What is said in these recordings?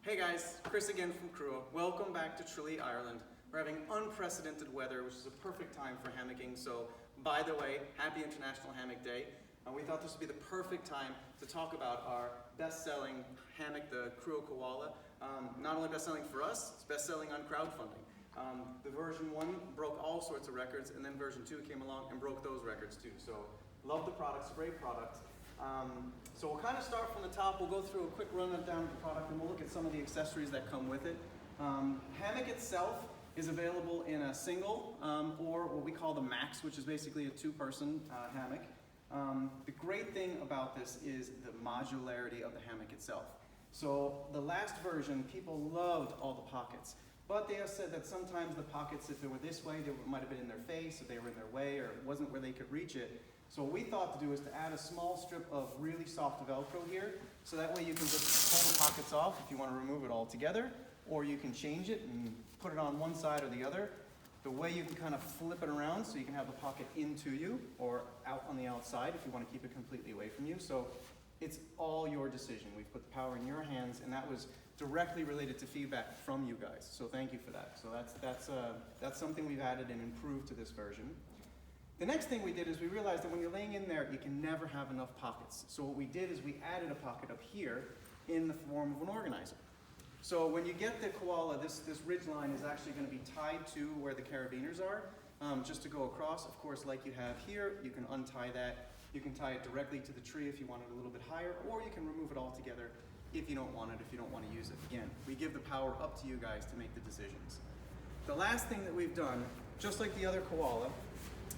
Hey guys, Chris again from Crua. Welcome back to Tralee, Ireland. We're having unprecedented weather, which is a perfect time for hammocking. So, by the way, happy International Hammock Day. We thought this would be the perfect time to talk about our best-selling hammock, the Crua Koala. Not only best-selling for us, it's best-selling on crowdfunding. The version 1 broke all sorts of records, and then version 2 came along and broke those records too. So, love the product, it's a great product. So we'll kind of start from the top. We'll go through a quick run down of the product, and we'll look at some of the accessories that come with it. Hammock itself is available in a single or what we call the max, which is basically a two-person hammock. The great thing about this is the modularity of the hammock itself. So the last version, people loved all the pockets, but they have said that sometimes the pockets, if they were this way, they might have been in their face, or they were in their way, or it wasn't where they could reach it. So what we thought to do is to add a small strip of really soft Velcro here, so that way you can just pull the pockets off if you want to remove it all together, or you can change it and put it on one side or the other. The way you can kind of flip it around so you can have the pocket into you or out on the outside if you want to keep it completely away from you. So it's all your decision. We've put the power in your hands, and that was directly related to feedback from you guys. So thank you for that. So that's something we've added and improved to this version. The next thing we did is we realized that when you're laying in there, you can never have enough pockets. So what we did is we added a pocket up here in the form of an organizer. So when you get the Koala, this ridge line is actually going to be tied to where the carabiners are, just to go across. Of course, like you have here, you can untie that. You can tie it directly to the tree if you want it a little bit higher, or you can remove it all together if you don't want it, if you don't want to use it. Again, we give the power up to you guys to make the decisions. The last thing that we've done, just like the other Koala,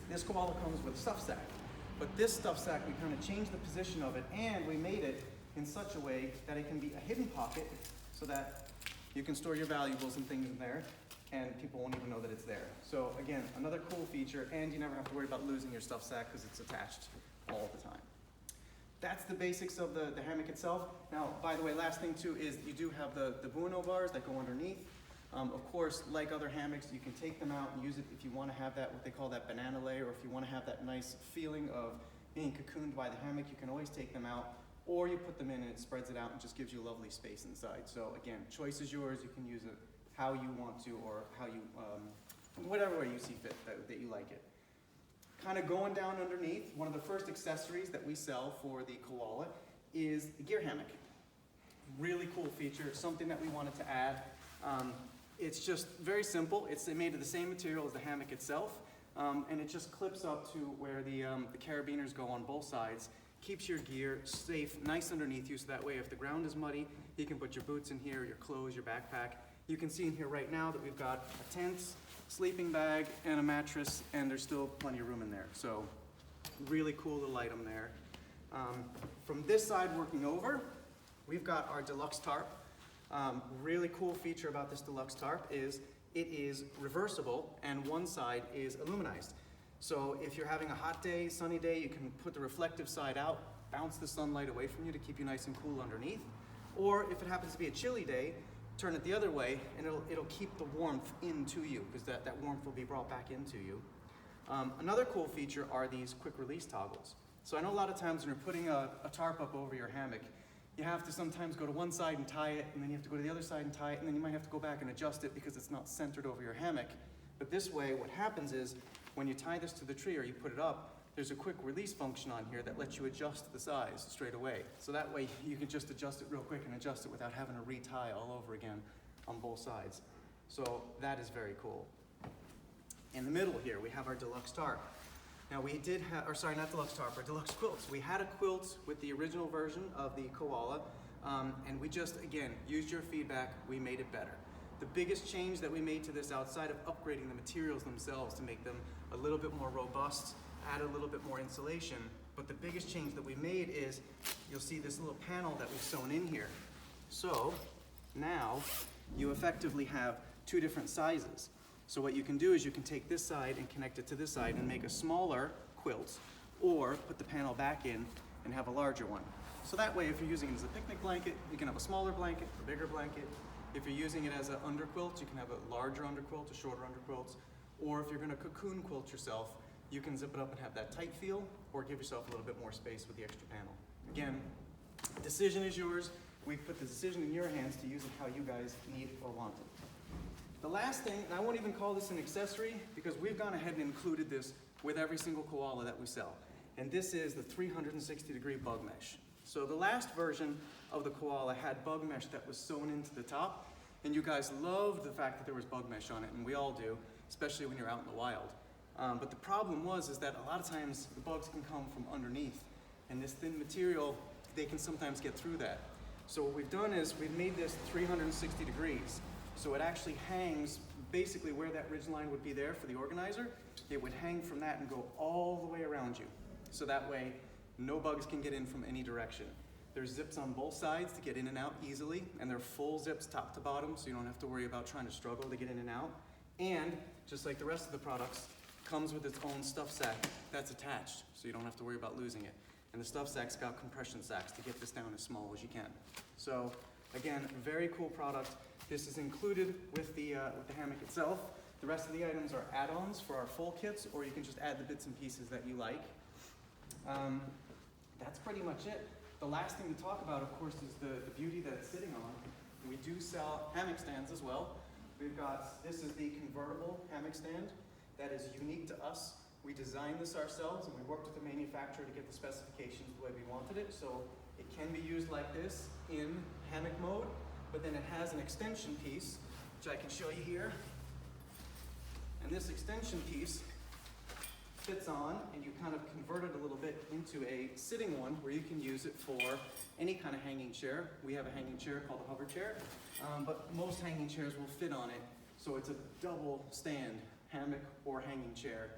this Koala comes with a stuff sack, but this stuff sack, we kind of changed the position of it, and we made it in such a way that it can be a hidden pocket so that you can store your valuables and things in there, and people won't even know that it's there. So again, another cool feature, and you never have to worry about losing your stuff sack because it's attached all the time. That's the basics of the hammock itself. Now, by the way, last thing too is you do have the Buno bars that go underneath. Of course, like other hammocks, you can take them out and use it if you want to have that, what they call that banana layer, or if you want to have that nice feeling of being cocooned by the hammock, you can always take them out, or you put them in and it spreads it out and just gives you a lovely space inside. So again, choice is yours. You can use it how you want to, or how you, whatever way you see fit that you like it. Kind of going down underneath, one of the first accessories that we sell for the Koala is the gear hammock. Really cool feature, something that we wanted to add. It's just very simple. It's made of the same material as the hammock itself, and it just clips up to where the carabiners go on both sides. Keeps your gear safe, nice underneath you, so that way if the ground is muddy, you can put your boots in here, your clothes, your backpack. You can see in here right now that we've got a tent, sleeping bag, and a mattress, and there's still plenty of room in there. So really cool little item there. From this side working over, we've got our Deluxe Tarp. Really cool feature about this Deluxe Tarp is it is reversible, and one side is aluminized. So if you're having a hot day, sunny day, you can put the reflective side out, bounce the sunlight away from you to keep you nice and cool underneath. Or if it happens to be a chilly day, turn it the other way, and it'll keep the warmth into you, because that warmth will be brought back into you. Another cool feature are these quick release toggles. So I know a lot of times when you're putting a tarp up over your hammock, you have to sometimes go to one side and tie it, and then you have to go to the other side and tie it, and then you might have to go back and adjust it because it's not centered over your hammock. But this way, what happens is, when you tie this to the tree or you put it up, there's a quick release function on here that lets you adjust the size straight away. So that way, you can just adjust it real quick and adjust it without having to retie all over again on both sides. So that is very cool. In the middle here, we have our Deluxe Tarp. Now we did have, or sorry, not Deluxe Tarp, our Deluxe Quilts. We had a quilt with the original version of the Koala, and we just, again, used your feedback, we made it better. The biggest change that we made to this, outside of upgrading the materials themselves to make them a little bit more robust, add a little bit more insulation, but the biggest change that we made is, you'll see this little panel that we've sewn in here. So now you effectively have two different sizes. So what you can do is you can take this side and connect it to this side and make a smaller quilt, or put the panel back in and have a larger one. So that way, if you're using it as a picnic blanket, you can have a smaller blanket, a bigger blanket. If you're using it as an underquilt, you can have a larger underquilt, a shorter underquilt. Or if you're gonna cocoon quilt yourself, you can zip it up and have that tight feel, or give yourself a little bit more space with the extra panel. Again, decision is yours. we've put the decision in your hands to use it how you guys need or want it. The last thing, and I won't even call this an accessory because we've gone ahead and included this with every single koala that we sell. And this is the 360-degree bug mesh. So the last version of the Koala had bug mesh that was sewn into the top, and you guys loved the fact that there was bug mesh on it, and we all do, especially when you're out in the wild. But the problem is that a lot of times the bugs can come from underneath, and this thin material, they can sometimes get through that. So what we've done is we've made this 360 degrees. So it actually hangs basically where that ridge line would be there for the organizer. It would hang from that and go all the way around you. So that way, no bugs can get in from any direction. There's zips on both sides to get in and out easily, and they're full zips top to bottom, so you don't have to worry about trying to struggle to get in and out. And, just like the rest of the products, comes with its own stuff sack that's attached, so you don't have to worry about losing it. And the stuff sack's got compression sacks to get this down as small as you can. So, again, very cool product. This is included with the hammock itself. The rest of the items are add-ons for our full kits, or you can just add the bits and pieces that you like. That's pretty much it. The last thing to talk about, of course, is the beauty that it's sitting on. We do sell hammock stands as well. This is the convertible hammock stand that is unique to us. We designed this ourselves, and we worked with the manufacturer to get the specifications the way we wanted it. So it can be used like this in hammock mode, but then it has an extension piece, which I can show you here. And this extension piece fits on, and you kind of convert it a little bit into a sitting one where you can use it for any kind of hanging chair. We have a hanging chair called a hover chair, but most hanging chairs will fit on it. So it's a double stand, hammock or hanging chair.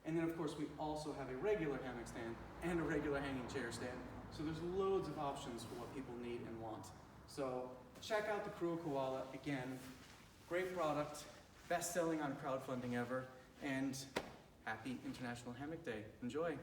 And then of course we also have a regular hammock stand and a regular hanging chair stand. So there's loads of options for what people need and want. So check out the Crua Koala. Again, great product, best selling on crowdfunding ever, and happy International Hammock Day. Enjoy.